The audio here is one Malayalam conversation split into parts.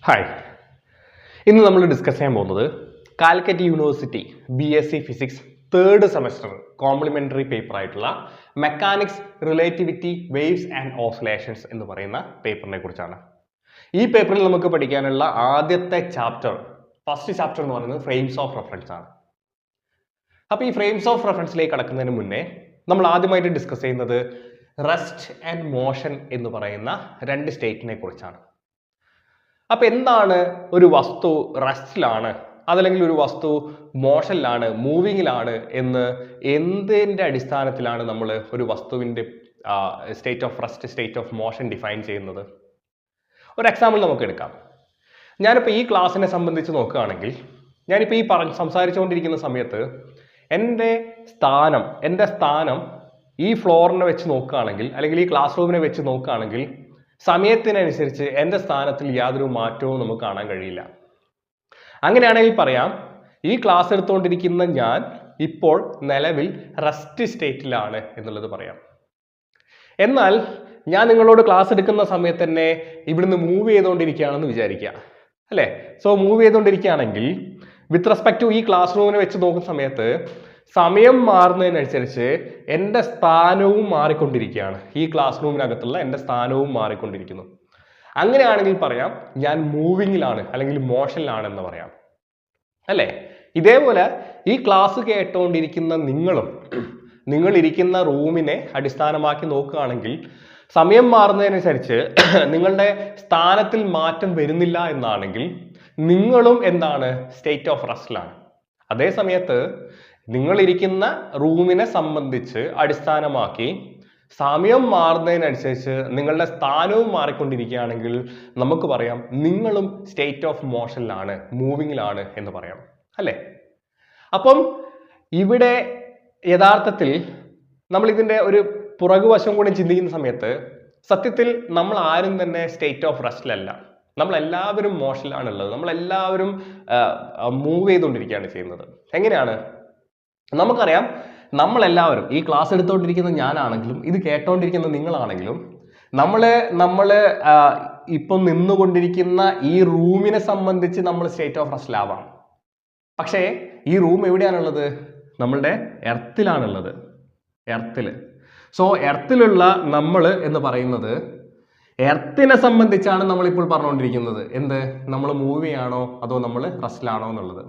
ഹായ്, ഇന്ന് നമ്മൾ ഡിസ്കസ് ചെയ്യാൻ പോകുന്നത് Calicut university BSc physics third semester complementary paper ആയിട്ടുള്ള mechanics relativity waves and oscillations എന്ന് പറയുന്ന പേപ്പറിനെ കുറിച്ചാണ്. ഈ പേപ്പറിൽ നമുക്ക് പഠിക്കാനുള്ള ആദ്യത്തെ ഫസ്റ്റ് ചാപ്റ്റർ എന്ന് പറയുന്നത് ഫ്രെയിംസ് ഓഫ് റെഫറൻസ് ആണ്. അപ്പോൾ ഈ ഫ്രെയിംസ് ഓഫ് റെഫറൻസിലേക്ക് കടക്കുന്നതിന് മുന്നേ നമ്മൾ ആദ്യമായിട്ട് ഡിസ്കസ് ചെയ്യുന്നത് റെസ്റ്റ് ആൻഡ് മോഷൻ എന്ന് പറയുന്ന രണ്ട് സ്റ്റേറ്റിനെ കുറിച്ചാണ്. അപ്പൊ എന്താണ് ഒരു വസ്തു റെസ്റ്റിലാണ് അതല്ലെങ്കിൽ ഒരു വസ്തു മോഷനിലാണ് മൂവിങ്ങിലാണ് എന്ന് എന്തിന്റെ അടിസ്ഥാനത്തിലാണ് നമ്മൾ ഒരു വസ്തുവിന്റെ state of rest state of motion define ചെയ്യുന്നത്? ഒരു എക്സാമ്പിൾ നമുക്ക് എടുക്കാം. ഞാനിപ്പോൾ ഈ ക്ലാസ്സിനെ സംബന്ധിച്ച് നോക്കുകയാണെങ്കിൽ ഞാനിപ്പോൾ ഈ സംസാരിച്ചുകൊണ്ടിരിക്കുന്ന സമയത്ത് എൻ്റെ സ്ഥാനം ഈ ഫ്ലോറിനെ വെച്ച് നോക്കുകയാണെങ്കിൽ അല്ലെങ്കിൽ ഈ ക്ലാസ് റൂമിനെ വെച്ച് നോക്കുകയാണെങ്കിൽ സമയത്തിനനുസരിച്ച് എൻ്റെ സ്ഥാനത്തിൽ യാതൊരു മാറ്റവും നമുക്ക് കാണാൻ കഴിയില്ല. അങ്ങനെയാണെങ്കിൽ പറയാം, ഈ ക്ലാസ് എടുത്തുകൊണ്ടിരിക്കുന്ന ഞാൻ ഇപ്പോൾ നിലവിൽ റെസ്റ്റ് സ്റ്റേറ്റിലാണ് എന്നുള്ളത് പറയാം. എന്നാൽ ഞാൻ നിങ്ങളോട് ക്ലാസ് എടുക്കുന്ന സമയത്ത് തന്നെ ഇവിടുന്ന് മൂവ് ചെയ്തുകൊണ്ടിരിക്കുകയാണെന്ന് വിചാരിക്കുക, അല്ലേ? സോ മൂവ് ചെയ്തുകൊണ്ടിരിക്കുകയാണെങ്കിൽ വിത്ത് റെസ്പെക്ട് ടു ഈ ക്ലാസ് റൂമിനെ വെച്ച് നോക്കുന്ന സമയത്ത് സമയം മാറുന്നതിനനുസരിച്ച് എൻ്റെ സ്ഥാനവും മാറിക്കൊണ്ടിരിക്കുകയാണ്. ഈ ക്ലാസ് റൂമിനകത്തുള്ള എൻ്റെ സ്ഥാനവും മാറിക്കൊണ്ടിരിക്കുന്നു. അങ്ങനെയാണെങ്കിൽ പറയാം ഞാൻ മൂവിങ്ങിലാണ് അല്ലെങ്കിൽ മോഷനിലാണ് എന്ന് പറയാം, അല്ലേ? ഇതേപോലെ ഈ ക്ലാസ് കേട്ടുകൊണ്ടിരിക്കുന്ന നിങ്ങൾ ഇരിക്കുന്ന റൂമിനെ അടിസ്ഥാനമാക്കി നോക്കുകയാണെങ്കിൽ സമയം മാറുന്നതിനനുസരിച്ച് നിങ്ങളുടെ സ്ഥാനത്തിൽ മാറ്റം വരുന്നില്ല എന്നാണെങ്കിൽ നിങ്ങളും എന്താണ് സ്റ്റേറ്റ് ഓഫ് റെസ്റ്റിലാണ്. അതേ സമയത്ത് നിങ്ങൾ ഇരിക്കുന്ന റൂമിനെ സംബന്ധിച്ച് അടിസ്ഥാനമാക്കി സമയം മാറുന്നതിനനുസരിച്ച് നിങ്ങളുടെ സ്ഥാനവും മാറിക്കൊണ്ടിരിക്കുകയാണെങ്കിൽ നമുക്ക് പറയാം നിങ്ങളും സ്റ്റേറ്റ് ഓഫ് മോഷനിലാണ് മൂവിങ്ങിലാണ് എന്ന് പറയാം, അല്ലേ? അപ്പം ഇവിടെ യഥാർത്ഥത്തിൽ നമ്മൾ ഇതിൻ്റെ ഒരു പുറകുവശം കൂടി ചിന്തിക്കുന്ന സമയത്ത് സത്യത്തിൽ നമ്മൾ ആരും തന്നെ സ്റ്റേറ്റ് ഓഫ് റെസ്റ്റിലല്ല. നമ്മളെല്ലാവരും മോഷനിലാണുള്ളത്. നമ്മളെല്ലാവരും മൂവ് ചെയ്തുകൊണ്ടിരിക്കുകയാണ് ചെയ്യുന്നത്. എങ്ങനെയാണ്? നമുക്കറിയാം, നമ്മളെല്ലാവരും ഈ ക്ലാസ് എടുത്തുകൊണ്ടിരിക്കുന്ന ഞാനാണെങ്കിലും ഇത് കേട്ടോണ്ടിരിക്കുന്ന നിങ്ങളാണെങ്കിലും നമ്മൾ ഇപ്പം നിന്നുകൊണ്ടിരിക്കുന്ന ഈ റൂമിനെ സംബന്ധിച്ച് നമ്മൾ സ്റ്റേറ്റ് ഓഫ് റെസ്റ്റിലാവാം. പക്ഷേ ഈ റൂം എവിടെയാണുള്ളത്? നമ്മളുടെ എർത്തിലാണുള്ളത്, എർത്തിൽ. സോ എർത്തിലുള്ള നമ്മൾ എന്ന് പറയുന്നത് എർത്തിനെ സംബന്ധിച്ചാണ് നമ്മളിപ്പോൾ പറഞ്ഞുകൊണ്ടിരിക്കുന്നത്. എന്ത്? നമ്മൾ മൂവ് ചെയ്യാണോ അതോ നമ്മൾ റെസ്റ്റിലാണോ എന്നുള്ളത്.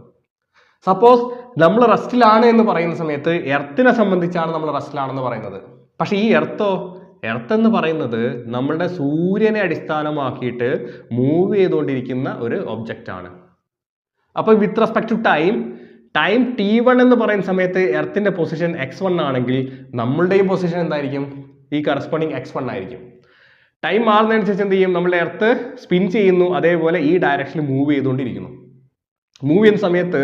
സപ്പോസ് നമ്മൾ റെസ്റ്റിലാണ് എന്ന് പറയുന്ന സമയത്ത് എർത്തിനെ സംബന്ധിച്ചാണ് നമ്മൾ റെസ്റ്റിലാണെന്ന് പറയുന്നത്. പക്ഷെ ഈ എർത്ത് എന്ന് പറയുന്നത് നമ്മളുടെ സൂര്യനെ അടിസ്ഥാനമാക്കിയിട്ട് മൂവ് ചെയ്തുകൊണ്ടിരിക്കുന്ന ഒരു ഒബ്ജക്റ്റ് ആണ്. അപ്പൊ വിത്ത് റെസ്പെക്ട് ടു ടൈം T1 എന്ന് പറയുന്ന സമയത്ത് എർത്തിന്റെ പൊസിഷൻ x1 ആണെങ്കിൽ നമ്മളുടെയും പൊസിഷൻ എന്തായിരിക്കും? ഈ കറസ്പോണ്ടിങ് x1 ആയിരിക്കും. ടൈം മാറുന്നതനുസരിച്ച് എന്ത് ചെയ്യും? നമ്മളുടെ എർത്ത് സ്പിൻ ചെയ്യുന്നു, അതേപോലെ ഈ ഡയറക്ഷനിൽ മൂവ് ചെയ്തുകൊണ്ടിരിക്കുന്നു. മൂവ് ചെയ്യുന്ന സമയത്ത്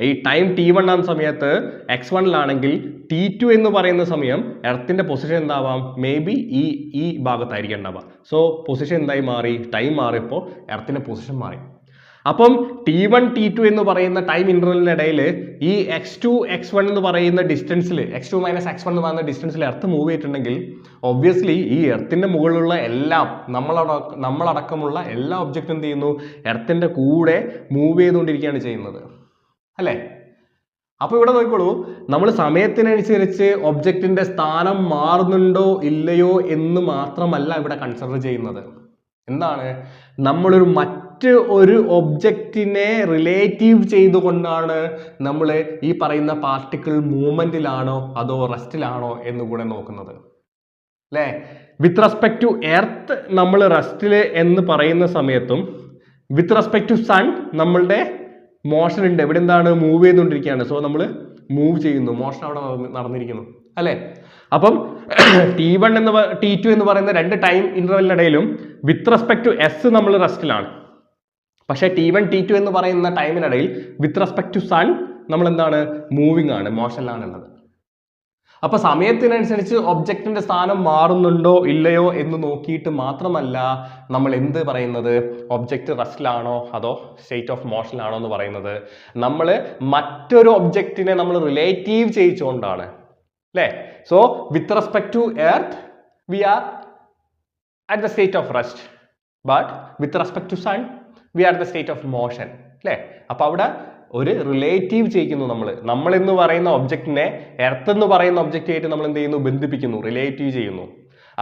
ഈ ടൈം T1 ആകുന്ന സമയത്ത് x1ലാണെങ്കിൽ T2 എന്ന് പറയുന്ന സമയം എർത്തിന്റെ പൊസിഷൻ എന്താവാം? മേ ബി ഈ ഭാഗത്തായിരിക്കും ഉണ്ടാവുക. സോ പൊസിഷൻ എന്തായി മാറി? ടൈം മാറിയപ്പോൾ എർത്തിന്റെ പൊസിഷൻ മാറി. അപ്പം T1 T2 എന്ന് പറയുന്ന ടൈം ഇന്റർവെലിനിടയിൽ ഈ x2 x1 എന്ന് പറയുന്ന ഡിസ്റ്റൻസിൽ x2 - x1 എന്ന് പറയുന്ന ഡിസ്റ്റൻസിൽ എർത്ത് മൂവ് ചെയ്തിട്ടുണ്ടെങ്കിൽ ഒബ്വിയസ്ലി ഈ എർത്തിന്റെ മുകളിലുള്ള എല്ലാം നമ്മളടക്കമുള്ള എല്ലാ ഒബ്ജക്റ്റും എന്ത് ചെയ്യുന്നു? എർത്തിന്റെ കൂടെ മൂവ് ചെയ്തുകൊണ്ടിരിക്കുകയാണ് ചെയ്യുന്നത്, അല്ലേ? അപ്പൊ ഇവിടെ നോക്കിക്കോളൂ, നമ്മൾ സമയത്തിനനുസരിച്ച് ഒബ്ജക്റ്റിന്റെ സ്ഥാനം മാറുന്നുണ്ടോ ഇല്ലയോ എന്ന് മാത്രമല്ല ഇവിടെ കൺസിഡർ ചെയ്യുന്നത്. എന്താണ്? നമ്മളൊരു മറ്റ് ഒരു ഒബ്ജക്റ്റിനെ റിലേറ്റീവ് ചെയ്തുകൊണ്ടാണ് നമ്മൾ ഈ പറയുന്ന പാർട്ടിക്കിൾ മൂവ്മെന്റിലാണോ അതോ റെസ്റ്റിലാണോ എന്ന് കൂടെ നോക്കുന്നത്, അല്ലേ? വിത്ത് റെസ്പെക്ട് ടു എർത്ത് നമ്മൾ റെസ്റ്റിൽ എന്ന് പറയുന്ന സമയത്തും വിത്ത് റെസ്പെക്ട് ടു സൺ നമ്മളുടെ മോഷൻ ഉണ്ട്. ഇവിടെ എന്താണ്? മൂവ് ചെയ്തുകൊണ്ടിരിക്കുകയാണ്. സോ നമ്മൾ മൂവ് ചെയ്യുന്നു, മോഷൻ അവിടെ നടന്നിരിക്കുന്നു, അല്ലേ? അപ്പം T1 T2 എന്ന് പറയുന്ന രണ്ട് ടൈം ഇന്റർവെലിനിടയിലും വിത്ത് റെസ്പെക്ട് ടു S നമ്മൾ റെസ്റ്റിലാണ്. പക്ഷേ T1 T2 എന്ന് പറയുന്ന ടൈമിനിടയിൽ വിത്ത് റെസ്പെക്ട് ടു സൺ നമ്മൾ എന്താണ്? മൂവിങ് ആണ്, മോഷനിലാണുള്ളത്. അപ്പൊ സമയത്തിനനുസരിച്ച് ഒബ്ജക്റ്റിന്റെ സ്ഥാനം മാറുന്നുണ്ടോ ഇല്ലയോ എന്ന് നോക്കിയിട്ട് മാത്രമല്ല നമ്മൾ എന്ത് പറയുന്നത്? ഒബ്ജക്റ്റ് റെസ്റ്റിലാണോ അതോ സ്റ്റേറ്റ് ഓഫ് മോഷനിലാണോ എന്ന് പറയുന്നത്. നമ്മൾ മറ്റൊരു ഒബ്ജക്റ്റിനെ നമ്മൾ റിലേറ്റീവ് ചെയ്യിച്ചുകൊണ്ടാണ്, അല്ലേ? So with respect to earth we are at the state of rest, but with respect to sun we are the state of motion അല്ലേ? അപ്പൊ അവിടെ ഒരു റിലേറ്റീവ് ചെയ്യിക്കുന്നു നമ്മൾ എന്ന് പറയുന്ന ഒബ്ജക്റ്റിനെ എർത്ത് എന്ന് പറയുന്ന ഒബ്ജക്റ്റായിട്ട് നമ്മൾ എന്ത് ചെയ്യുന്നു, ബന്ധിപ്പിക്കുന്നു, റിലേറ്റീവ് ചെയ്യുന്നു.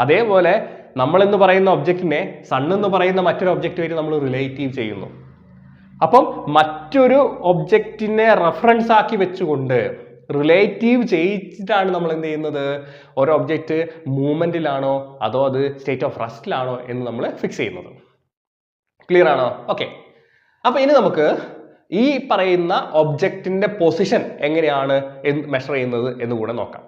അതേപോലെ നമ്മൾ എന്ന് പറയുന്ന ഒബ്ജക്റ്റിനെ സൺ എന്ന് പറയുന്ന മറ്റൊരു ഒബ്ജക്റ്റുമായിട്ട് നമ്മൾ റിലേറ്റീവ് ചെയ്യുന്നു. അപ്പം മറ്റൊരു ഒബ്ജക്റ്റിനെ റെഫറൻസ് ആക്കി വെച്ചുകൊണ്ട് റിലേറ്റീവ് ചെയ്യിച്ചിട്ടാണ് നമ്മൾ എന്ത് ചെയ്യുന്നത്, ഒരു ഒബ്ജക്റ്റ് മൂവ്മെന്റിലാണോ അതോ അത് സ്റ്റേറ്റ് ഓഫ് റെസ്റ്റിലാണോ എന്ന് നമ്മൾ ഫിക്സ് ചെയ്യുന്നത്. ക്ലിയർ ആണോ? ഓക്കെ. അപ്പൊ ഇനി നമുക്ക് ഈ പറയുന്ന ഒബ്ജക്റ്റിന്റെ പൊസിഷൻ എങ്ങനെയാണ് മെഷർ ചെയ്യുന്നത് എന്ന് കൂടെ നോക്കാം.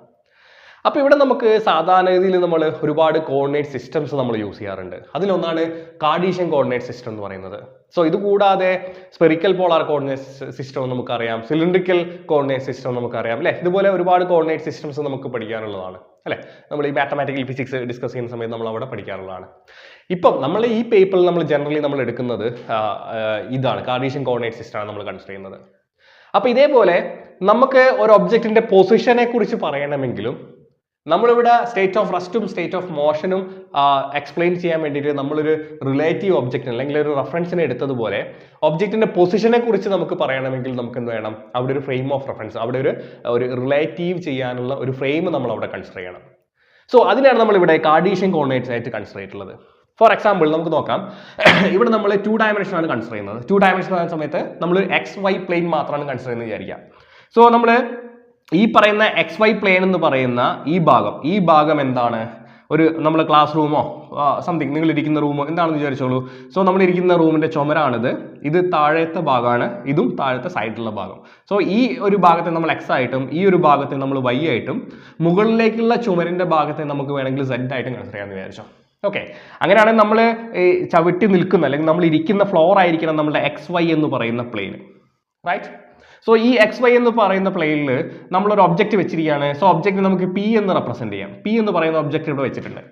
അപ്പൊ ഇവിടെ നമുക്ക് സാധാരണഗതിയിൽ നമ്മൾ ഒരുപാട് കോർഡിനേറ്റ് സിസ്റ്റംസ് നമ്മൾ യൂസ് ചെയ്യാറുണ്ട്. അതിലൊന്നാണ് കാർട്ടീഷ്യൻ കോർഡിനേറ്റ് സിസ്റ്റം എന്ന് പറയുന്നത്. സോ ഇത് കൂടാതെ സ്പെറിക്കൽ പോളാർ കോർഡിനേറ്റ് സിസ്റ്റം നമുക്കറിയാം, സിലിണ്ടറിക്കൽ കോർഡിനേറ്റ് സിസ്റ്റം നമുക്കറിയാം അല്ലെ. ഇതുപോലെ ഒരുപാട് കോർഡിനേറ്റ് സിസ്റ്റംസ് നമുക്ക് പഠിക്കാനുള്ളതാണ് അല്ലെ. നമ്മൾ ഈ മാത്തമാറ്റിക്കൽ ഫിസിക്സ് ഡിസ്കസ് ചെയ്യുന്ന സമയത്ത് നമ്മൾ അവിടെ പഠിക്കാറുള്ളതാണ്. ഇപ്പം നമ്മൾ ഈ പേപ്പറിൽ നമ്മൾ ജനറലി നമ്മൾ എടുക്കുന്നത് ഇതാണ്, കാർട്ടീഷ്യൻ കോർഡിനേറ്റ് സിസ്റ്റം ആണ് നമ്മൾ കൺസിഡർ ചെയ്യുന്നത്. അപ്പൊ ഇതേപോലെ നമുക്ക് ഒരു ഒബ്ജക്റ്റിന്റെ പൊസിഷനെ കുറിച്ച് പറയണമെങ്കിലും നമ്മളിവിടെ സ്റ്റേറ്റ് ഓഫ് റെസ്റ്റും സ്റ്റേറ്റ് ഓഫ് മോഷനും എക്സ്പ്ലെയിൻ ചെയ്യാൻ വേണ്ടിയിട്ട് നമ്മളൊരു റിലേറ്റീവ് ഒബ്ജക്റ്റിന് അല്ലെങ്കിൽ ഒരു റെഫറൻസിനെ എടുത്തതുപോലെ ഒബ്ജക്റ്റിന്റെ പൊസിഷനെ കുറിച്ച് നമുക്ക് പറയണമെങ്കിൽ നമുക്ക് എന്ത് വേണം, അവിടെ ഒരു ഫ്രെയിം ഓഫ് റെഫറൻസ്, അവിടെ ഒരു റിലേറ്റീവ് ചെയ്യാനുള്ള ഒരു ഫ്രെയിം നമ്മൾ അവിടെ കൺസിഡർ ചെയ്യണം. സോ അതിനാണ് നമ്മൾ ഇവിടെ കാർട്ടീഷ്യൻ കോർഡിനേറ്റ്സ് ആയിട്ട് കൺസിഡർ ചെയ്തിട്ടുള്ളത്. ഫോർ എക്സാമ്പിൾ നമുക്ക് നോക്കാം, ഇവിടെ നമ്മൾ 2 ഡയമെൻഷൻ ആണ് കൺസിഡർ ചെയ്യുന്നത്. 2 ഡയമെൻഷൻ ആയ സമയത്ത് നമ്മൾ XY പ്ലെയിൻ മാത്രമാണ് കൺസിഡർ ചെയ്യുന്നത് വിചാരിക്കാം. സോ നമ്മൾ ഈ പറയുന്ന XY പ്ലെയിൻ എന്ന് പറയുന്ന ഈ ഭാഗം എന്താണ്, ഒരു നമ്മൾ ക്ലാസ് റൂമോ സംതിങ് നിങ്ങൾ ഇരിക്കുന്ന റൂമോ എന്താണെന്ന് വിചാരിച്ചോളൂ. സോ നമ്മൾ ഇരിക്കുന്ന റൂമിന്റെ ചുമരാണിത്, ഇത് താഴത്തെ ഭാഗമാണ്, ഇതും താഴത്തെ സൈഡിലുള്ള ഭാഗം. സോ ഈ ഒരു ഭാഗത്തെ നമ്മൾ X ആയിട്ടും ഈ ഒരു ഭാഗത്തെ നമ്മൾ Y ആയിട്ടും മുകളിലേക്കുള്ള ചുമരിന്റെ ഭാഗത്തെ നമുക്ക് വേണമെങ്കിൽ Z ആയിട്ടും കൺസിഡർ ചെയ്യാമെന്ന് വിചാരിച്ചോ. ഓക്കെ, അങ്ങനെയാണെങ്കിൽ നമ്മൾ ചവിട്ടി നിൽക്കുന്ന അല്ലെങ്കിൽ നമ്മൾ ഇരിക്കുന്ന ഫ്ലോർ ആയിരിക്കണം നമ്മുടെ XY എന്ന് പറയുന്ന പ്ലെയിൻ, റൈറ്റ്? സോ ഈ XY എന്ന് പറയുന്ന പ്ലെയിനിൽ നമ്മളൊരു ഒബ്ജക്റ്റ് വെച്ചിരിക്കുകയാണ്. സോ ഒബ്ജക്റ്റ് നമുക്ക് P എന്ന് റെപ്രസെന്റ് ചെയ്യാം. P എന്ന് പറയുന്ന ഒബ്ജക്റ്റ് ഇവിടെ വെച്ചിട്ടുണ്ട്.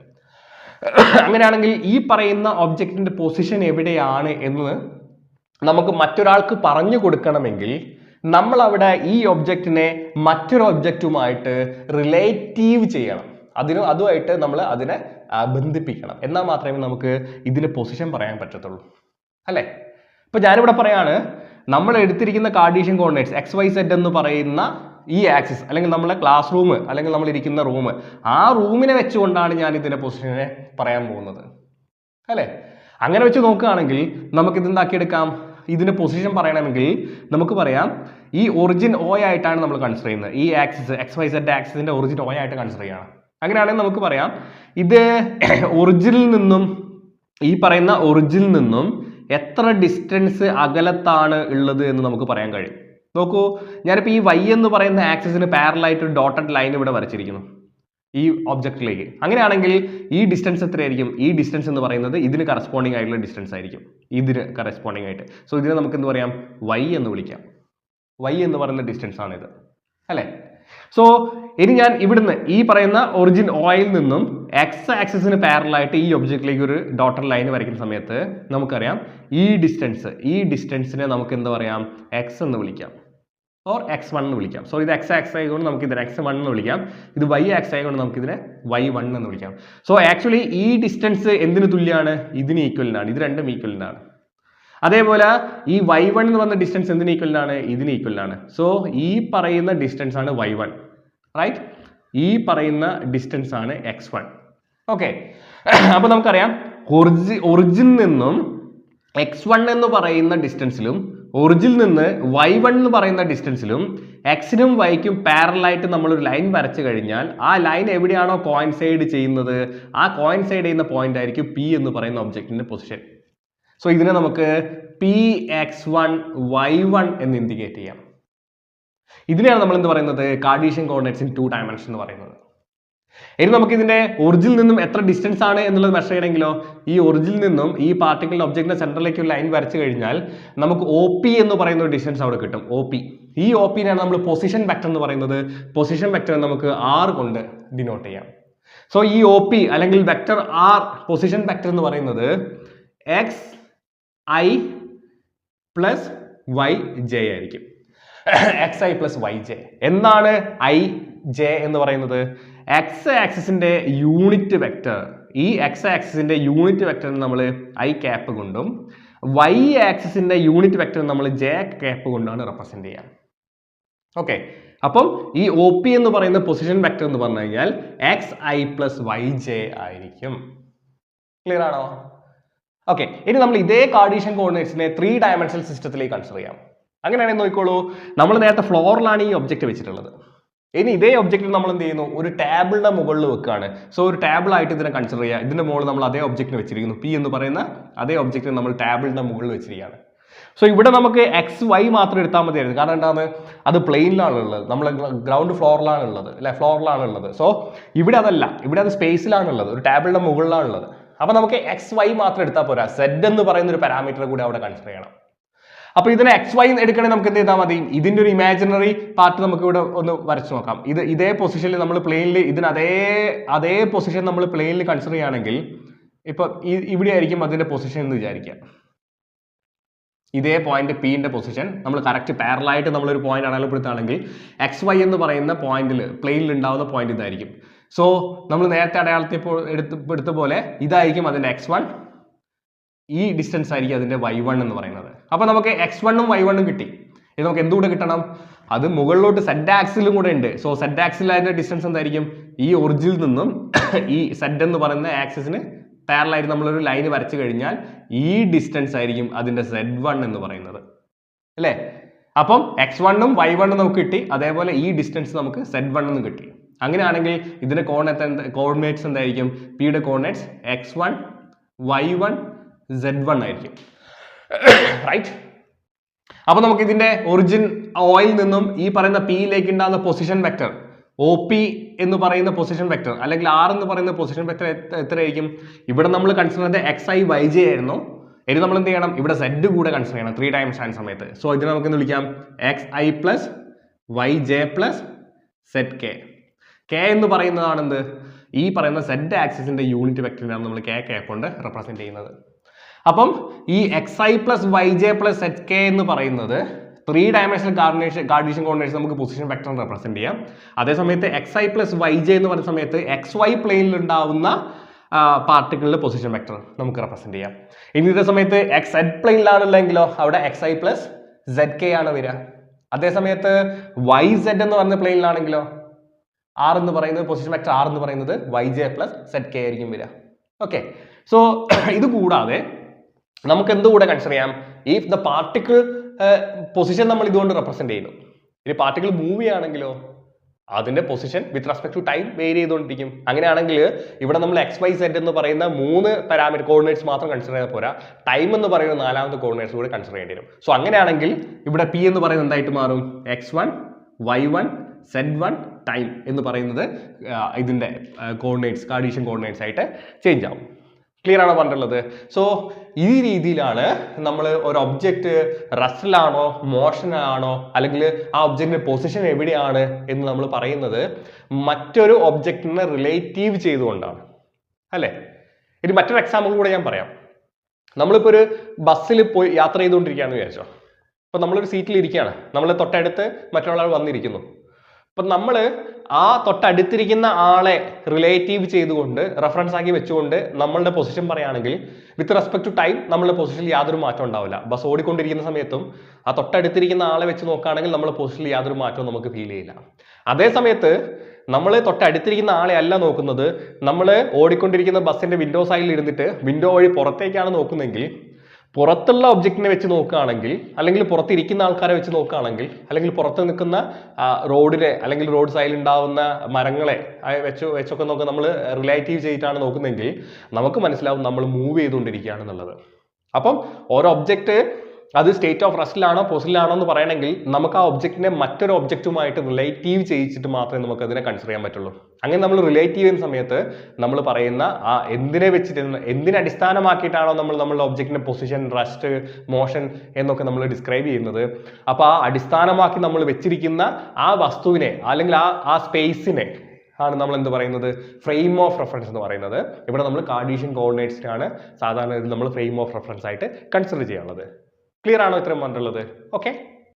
അങ്ങനെയാണെങ്കിൽ ഈ പറയുന്ന ഒബ്ജക്റ്റിന്റെ പൊസിഷൻ എവിടെയാണ് എന്ന് നമുക്ക് മറ്റൊരാൾക്ക് പറഞ്ഞു കൊടുക്കണമെങ്കിൽ നമ്മൾ അവിടെ ഈ ഒബ്ജക്റ്റിനെ മറ്റൊരു ഒബ്ജക്റ്റുമായിട്ട് റിലേറ്റീവ് ചെയ്യണം. അതുമായിട്ട് നമ്മൾ അതിനെ ബന്ധിപ്പിക്കണം. എന്നാൽ മാത്രമേ നമുക്ക് ഇതിന്റെ പൊസിഷൻ പറയാൻ പറ്റത്തുള്ളൂ അല്ലേ. ഇപ്പൊ ഞാനിവിടെ പറയാണ്, നമ്മൾ എടുത്തിരിക്കുന്ന കാർട്ടീഷ്യൻ കോർഡിനേറ്റ്സ് XYZ എന്ന് പറയുന്ന ഈ ആക്സിസ് അല്ലെങ്കിൽ നമ്മളെ ക്ലാസ് റൂം അല്ലെങ്കിൽ നമ്മൾ ഇരിക്കുന്ന റൂം, ആ റൂമിനെ വെച്ചുകൊണ്ടാണ് ഞാൻ ഇതിന്റെ പൊസിഷനെ പറയാൻ പോകുന്നത് അല്ലേ. അങ്ങനെ വെച്ച് നോക്കുകയാണെങ്കിൽ നമുക്ക് ഇത് എന്താക്കിയെടുക്കാം, ഇതിന്റെ പൊസിഷൻ പറയണമെങ്കിൽ നമുക്ക് പറയാം ഈ ഒറിജിൻ O ആയിട്ടാണ് നമ്മൾ കൺസിഡർ ചെയ്യുന്നത്. ഈ ആക്സിസ് XYZ ആക്സിസിന്റെ ഒറിജിൻ O ആയിട്ട് കൺസിഡർ ചെയ്യണം. അങ്ങനെയാണെങ്കിൽ നമുക്ക് പറയാം ഇത് ഒറിജിനിൽ നിന്നും ഈ പറയുന്ന ഒറിജിനിൽ നിന്നും എത്ര ഡിസ്റ്റൻസ് അകലത്താണ് ഉള്ളത് എന്ന് നമുക്ക് പറയാൻ കഴിയും. നോക്കൂ, ഞാനിപ്പോൾ ഈ Y എന്ന് പറയുന്ന ആക്സിസിന് പാരലായിട്ട് ഒരു ഡോട്ടഡ് ലൈൻ ഇവിടെ വരച്ചിരിക്കുന്നു ഈ ഒബ്ജക്റ്റിലേക്ക്. അങ്ങനെയാണെങ്കിൽ ഈ ഡിസ്റ്റൻസ് എത്രയായിരിക്കും? ഈ ഡിസ്റ്റൻസ് എന്ന് പറയുന്നത് ഇതിന് കറസ്പോണ്ടിങ് ആയിട്ടുള്ള ഡിസ്റ്റൻസ് ആയിരിക്കും, ഇതിന് കറസ്പോണ്ടിങ് ആയിട്ട്. സോ ഇതിനെ നമുക്ക് എന്ത് പറയാം, Y എന്ന് വിളിക്കാം. Y എന്ന് പറയുന്ന ഡിസ്റ്റൻസ് ആണ് ഇത് അല്ലേ. സോ ഇനി ഞാൻ ഇവിടുന്ന് ഈ പറയുന്ന ഒറിജിൻ ഓയിൽ നിന്നും X ആക്സിസിന് പാരലായിട്ട് ഈ ഒബ്ജക്റ്റിലേക്ക് ഒരു ഡോട്ടഡ് ലൈൻ വരയ്ക്കുന്ന സമയത്ത് നമുക്കറിയാം ഈ ഡിസ്റ്റൻസിനെ നമുക്ക് എന്താ പറയാം, X എന്ന് വിളിക്കാം ഓർ X1 എന്ന് വിളിക്കാം. സോ ഇത് X ആക്സിസ് ആയതുകൊണ്ട് നമുക്ക് ഇതിനെ X1 എന്ന് വിളിക്കാം, ഇത് Y ആക്സിസ് ആയതുകൊണ്ട് നമുക്ക് ഇതിനെ Y1 എന്ന് വിളിക്കാം. സോ ആക്ച്വലി ഈ ഡിസ്റ്റൻസ് എന്തിന് തുല്യമാണ്? ഇതിന് ഈക്വലിനാണ്, ഇത് രണ്ടും ഈക്വലിനാണ്. അതേപോലെ ഈ Y1 എന്ന് പറഞ്ഞ ഡിസ്റ്റൻസ് എന്തിന് ഈക്വലിനാണ്? ഇതിന് ഈക്വലിനാണ്. സോ ഈ പറയുന്ന ഡിസ്റ്റൻസ് ആണ് Y1, റൈറ്റ്? ഈ പറയുന്ന ഡിസ്റ്റൻസ് ആണ് X1. ഓക്കെ, അപ്പൊ നമുക്കറിയാം ഒറിജിൻ നിന്നും X1 എന്ന് പറയുന്ന ഡിസ്റ്റൻസിലും ഒറിജിനിൽ നിന്ന് Y1 എന്ന് പറയുന്ന ഡിസ്റ്റൻസിലും X-നും Y-ക്കും പാരലായിട്ട് നമ്മളൊരു ലൈൻ വരച്ചു കഴിഞ്ഞാൽ ആ ലൈൻ എവിടെയാണോ കോയിൻസൈഡ് ചെയ്യുന്നത് ആ കോയിൻസൈഡ് ചെയ്യുന്ന പോയിന്റ് ആയിരിക്കും P എന്ന് പറയുന്ന ഒബ്ജക്റ്റിന്റെ പൊസിഷൻ. സോ ഇതിനെ നമുക്ക് PX1 Y1 എന്ന് ഇൻഡിക്കേറ്റ് ചെയ്യാം. ഇതിനെയാണ് നമ്മൾ എന്ത് പറയുന്നത്, കാർട്ടീഷ്യൻ കോർഡിനേറ്റ്സ് ഇൻ 2 ഡയമെൻഷൻ എന്ന് പറയുന്നത്. ഇനി നമുക്ക് ഇതിന്റെ ഒറിജിനിൽ നിന്നും എത്ര ഡിസ്റ്റൻസ് ആണ് എന്നുള്ളത് മെഷർ ചെയ്യണമെങ്കിലോ ഈ ഒറിജിനിൽ നിന്നും ഈ പാർട്ടിക്കൽ ഒബ്ജക്റ്റിന്റെ സെന്ററിലേക്ക് ഒരു ലൈൻ വരച്ചു കഴിഞ്ഞാൽ നമുക്ക് OP എന്ന് പറയുന്ന ഒരു ഡിസ്റ്റൻസ് അവിടെ കിട്ടും. OP, ഈ OPനെയാണ് നമ്മൾ പൊസിഷൻ വെക്ടർ എന്ന് പറയുന്നത്. പൊസിഷൻ വെക്ടർ നമുക്ക് R കൊണ്ട് ഡിനോട്ട് ചെയ്യാം. സോ ഈ OP അല്ലെങ്കിൽ വെക്ടർ R, പൊസിഷൻ വെക്ടർ എന്ന് പറയുന്നത് XI plus YJ ആയിരിക്കും. XI plus YJ. എന്താണ് IJ എന്ന് പറയുന്നത്? X ആക്സിസിന്റെ യൂണിറ്റ് വെക്ടർ. ഈ X ആക്സിസിന്റെ യൂണിറ്റ് വെക്ടറിന് നമ്മൾ I ക്യാപ്പ് കൊണ്ടും വൈ ആക്സിസിന്റെ യൂണിറ്റ് വെക്ടർ നമ്മൾ ജെ ക്യാപ്പ് കൊണ്ടാണ് റെപ്രസെന്റ് ചെയ്യുക. ഓക്കെ, അപ്പം ഈ ഒ പി എന്ന് പറയുന്ന പൊസിഷൻ വെക്ടർ എന്ന് പറഞ്ഞു കഴിഞ്ഞാൽ x i plus y j ആയിരിക്കും. ക്ലിയർ ആണോ? ഓക്കെ, ഇനി നമ്മൾ ഇതേ കാർട്ടീഷ്യൻ കോർഡിനേറ്റ്സിനെ 3 ഡയമെൻഷണൽ സിസ്റ്റത്തിലേക്ക് കൺസിഡർ ചെയ്യാം. അങ്ങനെയാണെങ്കിൽ നോക്കിക്കോളൂ, നമ്മൾ നേരത്തെ ഫ്ലോറിലാണ് ഈ ഒബ്ജക്റ്റ് വെച്ചിട്ടുള്ളത്. ഇനി ഇതേ ഒബ്ജക്റ്റ് നമ്മൾ എന്ത് ചെയ്യുന്നു, ഒരു ടേബിളിന്റെ മുകളിൽ വെക്കുകയാണ്. സോ ഒരു ടേബിൾ ആയിട്ട് ഇതിനെ കൺസിഡർ ചെയ്യുക. ഇതിന്റെ മുകളിൽ നമ്മൾ അതേ ഒബ്ജക്റ്റിന് വെച്ചിരിക്കുന്നു. പി എന്ന് പറയുന്ന അതേ ഒബ്ജക്റ്റിന് നമ്മൾ ടേബിളിന്റെ മുകളിൽ വെച്ചിരിക്കുകയാണ്. സോ ഇവിടെ നമുക്ക് എക്സ് വൈ മാത്രം എടുത്താൽ മതിയായിരുന്നു. കാരണം എന്താണ്, അത് പ്ലെയിനിലാണ് ഉള്ളത്, നമ്മൾ ഗ്രൗണ്ട് ഫ്ലോറിലാണ് ഉള്ളത് അല്ലെ, ഫ്ലോറിലാണ് ഉള്ളത്. സോ ഇവിടെ അതല്ല, ഇവിടെ അത് സ്പേസിലാണ് ഉള്ളത്, ഒരു ടേബിളിന്റെ മുകളിലാണ് ഉള്ളത്. അപ്പൊ നമുക്ക് എക്സ് വൈ മാത്രം എടുത്താൽ പോരാ, സെഡ് എന്ന് പറയുന്ന ഒരു പാരാമീറ്റർ കൂടി അവിടെ കൺസിഡർ ചെയ്യണം. അപ്പൊ ഇതിനെ എക്സ് വൈ എടുക്കണമെങ്കിൽ നമുക്ക് എന്ത് ചെയ്താൽ മതി, ഇതിന്റെ ഒരു ഇമാജിനറി പാർട്ട് നമുക്ക് ഇവിടെ ഒന്ന് വരച്ചു നോക്കാം. ഇതേ പൊസിഷനിൽ നമ്മൾ പ്ലെയിനിൽ ഇതിന് അതേ പൊസിഷൻ നമ്മൾ പ്ലെയിനിൽ കൺസിഡർ ചെയ്യുകയാണെങ്കിൽ ഇപ്പൊ ഇവിടെ ആയിരിക്കും അതിന്റെ പൊസിഷൻ എന്ന് വിചാരിക്കുക. ഇതേ പോയിന്റ് പിന്റെ പൊസിഷൻ നമ്മൾ കറക്റ്റ് പാരലായിട്ട് നമ്മളൊരു പോയിന്റ് അടയാളപ്പെടുത്തുകയാണെങ്കിൽ എക്സ് വൈ എന്ന് പറയുന്ന പോയിന്റിൽ പ്ലെയിനിൽ ഉണ്ടാവുന്ന പോയിന്റ് ഇതായിരിക്കും. സോ നമ്മൾ നേരത്തെ എടുത്ത പോലെ ഇതായിരിക്കും അതിന്റെ x1, ഈ ഡിസ്റ്റൻസ് ആയിരിക്കും അതിന്റെ y1 എന്ന് പറയുന്നത്. അപ്പൊ നമുക്ക് x1ഉം y1ഉം കിട്ടി. ഇത് നമുക്ക് എന്തുകൂടെ കിട്ടണം, അത് മുകളിലോട്ട് സെഡ് ആക്സിലും കൂടെ ഉണ്ട്. സോ സെഡ് ആക്സിൽ അതിന്റെ ഡിസ്റ്റൻസ് എന്തായിരിക്കും, ഈ ഒറിജിനിൽ നിന്നും ഈ സെഡ് എന്ന് പറയുന്ന ആക്സിസിന് പാരലായിട്ട് നമ്മളൊരു ലൈൻ വരച്ചു കഴിഞ്ഞാൽ ഈ ഡിസ്റ്റൻസ് ആയിരിക്കും അതിന്റെ z1 എന്ന് പറയുന്നത് അല്ലേ. അപ്പം x1ഉം y1ഉം നമുക്ക് കിട്ടി, അതേപോലെ ഈ ഡിസ്റ്റൻസ് നമുക്ക് z1 എന്ന് കിട്ടി. അങ്ങനെയാണെങ്കിൽ ഇതിന്റെ കോർഡിനേറ്റ്സ് എന്തായിരിക്കും, പിയുടെ കോർഡിനേറ്റ്സ് x1 y1 z1 ആയിരിക്കും, റൈറ്റ്. അപ്പൊ നമുക്ക് ഇതിന്റെ ഒറിജിൻ ഓയിൽ നിന്നും ഈ പറയുന്ന പിയിലേക്ക് ഉണ്ടാകുന്ന പൊസിഷൻ വെക്ടർ ഒ പി എന്ന് പറയുന്ന പൊസിഷൻ വെക്ടർ അല്ലെങ്കിൽ ആർ എന്ന് പറയുന്ന പൊസിഷൻ വെക്ടർ എത്രയായിരിക്കും, ഇവിടെ നമ്മൾ കൺസിഡർ ചെയ്ത എക്സ് ഐ വൈ ജെ ആയിരുന്നു. ഇനി നമ്മൾ എന്ത് ചെയ്യണം, ഇവിടെ സെഡ് കൂടെ കൺസിഡർ ചെയ്യണം 3 ഡയമെൻഷൻ സമയത്ത്. സോ ഇതിനെ നമുക്ക് വിളിക്കാം x i plus y j plus z k. K എന്ന് പറയുന്നതാണ് എന്ത്, ഈ പറയുന്ന സെഡ് ആക്സിസിന്റെ യൂണിറ്റ് വെക്ടറിനാണ് നമ്മൾ കെ കൊണ്ട് റെപ്രസെന്റ് ചെയ്യുന്നത്. അപ്പം ഈ x i plus y j plus z k എന്ന് പറയുന്നത് 3 ഡയമെൻഷണൽ കാർട്ടീഷ്യൻ കോർഡിനേറ്റ്സ് നമുക്ക് പൊസിഷൻ വെക്ടർ റെപ്രസെന്റ് ചെയ്യാം. അതേസമയത്ത് x i plus y j എന്ന് പറയുന്ന സമയത്ത് എക്സ് വൈ പ്ലെയിനിൽ ഉണ്ടാവുന്ന പാർട്ടിക്കിളിന്റെ പൊസിഷൻ വെക്ടർ നമുക്ക് റെപ്രസെന്റ് ചെയ്യാം. ഇനി ഇതേ സമയത്ത് എക്സ് സെഡ് പ്ലെയിനിലാണുള്ളെങ്കിലോ അവിടെ x i plus z k ആണ് വരിക. അതേസമയത്ത് വൈ സെഡ് എന്ന് പറയുന്ന പ്ലെയിനിലാണെങ്കിലോ ആർ എന്ന് പറയുന്നത് പൊസിഷൻ വെക്ടർ ആർ എന്ന് പറയുന്നത് y j plus z k ആയിരിക്കും വരിക. ഓക്കെ, സോ ഇത് കൂടാതെ നമുക്ക് എന്തുകൂടെ കൺസിഡർ ചെയ്യാം, ഇഫ് ദ പാർട്ടിക്കിൾ പൊസിഷൻ നമ്മൾ ഇതുകൊണ്ട് റെപ്രസെന്റ് ചെയ്യുന്നു. ഇനി പാർട്ടിക്കിൾ മൂവ് ചെയ്യുകയാണെങ്കിലോ അതിന്റെ position with respect to time vary ചെയ്തുകൊണ്ടിരിക്കും. അങ്ങനെയാണെങ്കിൽ ഇവിടെ നമ്മൾ എക്സ് വൈ സെഡ് എന്ന് പറയുന്ന 3 പാരാമീറ്റർ കോർഡിനേറ്റ്സ് മാത്രം കൺസിഡർ ചെയ്താൽ പോരാ, ടൈം എന്ന് പറയുന്ന 4ാമത്തെ കോർഡിനേറ്റ്സ് കൂടെ കൺസിഡർ ചെയ്യേണ്ടി വരും. സോ അങ്ങനെയാണെങ്കിൽ ഇവിടെ പി എന്ന് പറയുന്നത് എന്തായിട്ട് മാറും, x1 y1 z1 ടൈം എന്ന് പറയുന്നത് ഇതിന്റെ കോർഡിനേറ്റ്സ് കാർട്ടീഷ്യൻ കോർഡിനേറ്റ്സ് ആയിട്ട് ചേഞ്ച് ആവും. ക്ലിയർ ആണോ പറഞ്ഞിട്ടുള്ളത്? സോ ഈ രീതിയിലാണ് നമ്മൾ ഒരു ഒബ്ജക്റ്റ് റെസ്റ്റിലാണോ മോഷനാണോ അല്ലെങ്കിൽ ആ ഒബ്ജക്റ്റിന്റെ പൊസിഷൻ എവിടെയാണ് എന്ന് നമ്മൾ പറയുന്നത് മറ്റൊരു ഒബ്ജക്റ്റിനെ റിലേറ്റീവ് ചെയ്തുകൊണ്ടാണ് അല്ലേ. ഇനി മറ്റൊരു എക്സാമ്പിൾ കൂടെ ഞാൻ പറയാം. നമ്മളിപ്പോൾ ഒരു ബസ്സിൽ പോയി യാത്ര ചെയ്തുകൊണ്ടിരിക്കുകയാണെന്ന് വിചാരിച്ചോ. അപ്പോൾ നമ്മളൊരു സീറ്റിൽ ഇരിക്കുകയാണ്, നമ്മൾ തൊട്ടടുത്ത് മറ്റൊരാൾ വന്നിരിക്കുന്നു. അപ്പം നമ്മൾ ആ തൊട്ടടുത്തിരിക്കുന്ന ആളെ റിലേറ്റീവ് ചെയ്തുകൊണ്ട് റെഫറൻസ് ആക്കി വെച്ചുകൊണ്ട് നമ്മളുടെ പൊസിഷൻ പറയുകയാണെങ്കിൽ വിത്ത് റെസ്പെക്ട് ടു ടൈം നമ്മളുടെ പൊസിഷനിൽ യാതൊരു മാറ്റം ഉണ്ടാവില്ല. ബസ് ഓടിക്കൊണ്ടിരിക്കുന്ന സമയത്തും ആ തൊട്ടടുത്തിരിക്കുന്ന ആളെ വെച്ച് നോക്കുകയാണെങ്കിൽ നമ്മുടെ പൊസിഷനിൽ യാതൊരു മാറ്റവും നമുക്ക് ഫീൽ ചെയ്യില്ല. അതേ സമയത്ത് നമ്മൾ തൊട്ടടുത്തിരിക്കുന്ന ആളെ അല്ല നോക്കുന്നത്, നമ്മൾ ഓടിക്കൊണ്ടിരിക്കുന്ന ബസ്സിന്റെ വിൻഡോ സൈഡിൽ ഇരുന്നിട്ട് വിൻഡോ വഴി പുറത്തേക്കാണ് നോക്കുന്നതെങ്കിൽ പുറത്തുള്ള ഒബ്ജക്റ്റിനെ വെച്ച് നോക്കുകയാണെങ്കിൽ അല്ലെങ്കിൽ പുറത്തിരിക്കുന്ന ആൾക്കാരെ വെച്ച് നോക്കുകയാണെങ്കിൽ അല്ലെങ്കിൽ പുറത്ത് നിൽക്കുന്ന റോഡിനെ അല്ലെങ്കിൽ റോഡ് സൈഡിൽ ഉണ്ടാവുന്ന മരങ്ങളെ വെച്ചൊക്കെ നോക്കുക നമ്മൾ റിലേറ്റീവ് ചെയ്തിട്ടാണ് നോക്കുന്നതെങ്കിൽ നമുക്ക് മനസ്സിലാവും നമ്മൾ മൂവ് ചെയ്തുകൊണ്ടിരിക്കുകയാണെന്നുള്ളത്. അപ്പം ഓരോ ഒബ്ജക്റ്റ് അത് സ്റ്റേറ്റ് ഓഫ് റെസ്റ്റിലാണോ പൊസിഷനിലാണോ എന്ന് പറയണമെങ്കിൽ നമുക്ക് ആ ഒബ്ജക്റ്റിനെ മറ്റൊരു ഒബ്ജക്റ്റുമായിട്ട് റിലേറ്റീവ് ചെയ്യിച്ചിട്ട് മാത്രമേ നമുക്ക് അതിനെ കൺസിഡർ ചെയ്യാൻ പറ്റുള്ളൂ. അങ്ങനെ നമ്മൾ റിലേറ്റീവ് ചെയ്യുന്ന സമയത്ത് നമ്മൾ പറയുന്ന ആ എന്തിനെ വെച്ചിട്ട് എന്തിനെ അടിസ്ഥാനമാക്കിയിട്ടാണോ നമ്മളുടെ ഒബ്ജക്റ്റിന്റെ പൊസിഷൻ റെസ്റ്റ് മോഷൻ എന്നൊക്കെ നമ്മൾ ഡിസ്ക്രൈബ് ചെയ്യുന്നത്, അപ്പൊ ആ അടിസ്ഥാനമാക്കി നമ്മൾ വെച്ചിരിക്കുന്ന ആ വസ്തുവിനെ അല്ലെങ്കിൽ ആ സ്പേസിനെ ആണ് നമ്മൾ എന്ത് പറയുന്നത് ഫ്രെയിം ഓഫ് റെഫറൻസ് എന്ന് പറയുന്നത്. ഇവിടെ നമ്മൾ കാർട്ടീഷ്യൻ കോർഡിനേറ്റ്സിനാണ് സാധാരണ നമ്മൾ ഫ്രെയിം ഓഫ് റെഫറൻസ് ആയിട്ട് കൺസിഡർ ചെയ്യാനുള്ളത്. ക്ലിയർ ആണോ ഇത്രയും പറഞ്ഞിട്ടുള്ളത്? ഓക്കെ.